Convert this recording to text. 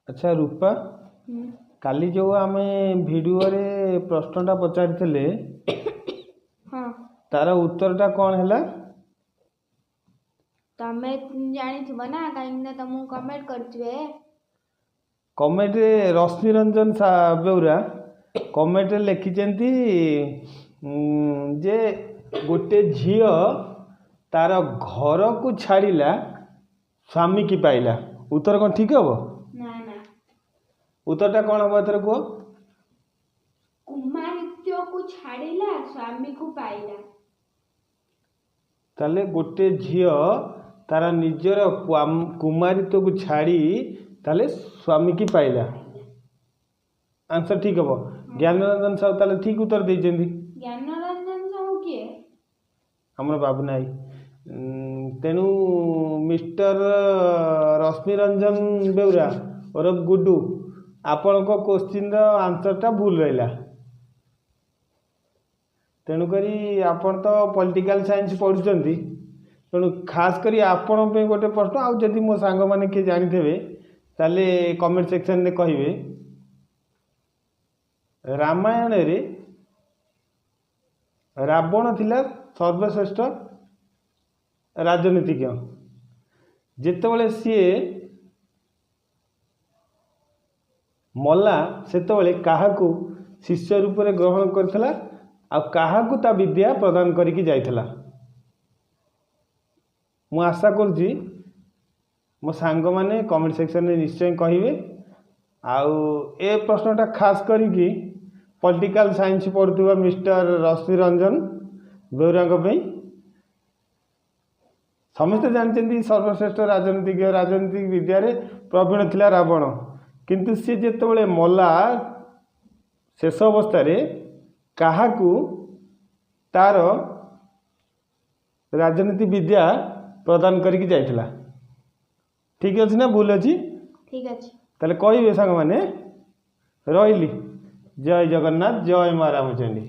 अच्छा रूपा काली जो आम भिडियो रे प्रश्नटा पचारिथिले हाँ तार उत्तरटा कौन है? तमे जानिथिबो ना कहीं तुमको कमेंट करथिबे। कमेंट रश्मि रंजन बेउरा कमेंट लिखिचंती जे गोटे झियो तार घर को छाड़िला स्वामी की पाइला। उत्तर कौन ठीक हम? ना ना उत्तरटा कौन हम एथर कह? कुमारित्य को छाड़िला स्वामी को पाइला। ताले गोटे झियो तार निजर कुमारित्व को छाड़ी ताले स्वामी की पाइला। आंसर ठीक हम। ज्ञानरंजन साहू ताले ठीक उत्तर देइछन्ती। ज्ञानरंजन साहू किए? हमर बाबू नाई। तेणु मिस्टर रश्मि रंजन बेउरा और गुड्डू आपण को क्वेश्चन रो आंसरटा भूल रहिला। तेणुकरी आपण तो पॉलिटिकल साइंस पढ़ुचंती तेणु खास करी आपण पे गोटे प्रश्न आउ जदि मो सांग माने के जानिथेबे ताले कमेंट सेक्शन रे कहिबे। रामायण रे रावण थिला सर्वश्रेष्ठ राजनीतिज्ञ। जेतेबेले सीए मला सेतेबेले काहाकू शिष्य रूप में ग्रहण करथिला आ काहाकू ता विद्या प्रदान करिकी जाइथिला। मु आशा करुच्ची मो सांग माने कमेंट सेक्शन में निश्चय कहिबे। आउ ए प्रश्नटा खास करिकी पॉलिटिकल साइंस पढ़ुवा मिस्टर रश्मि रंजन बेउरा समस्ते जानते सर्वश्रेष्ठ राजनीतिज्ञ राजनीतिक विद्या रे प्रवीण थिला रावण। किंतु सी जेतेबेले मला शेष अवस्था रे काहाकू तार राजनीति विद्या प्रदान करिकी जाइथिला। ठीक अछि ना भूल अछि? ठीक अछि। ताले कहिबे सांग माने रहिली। जय जगन्नाथ जय माँ रामचंडी।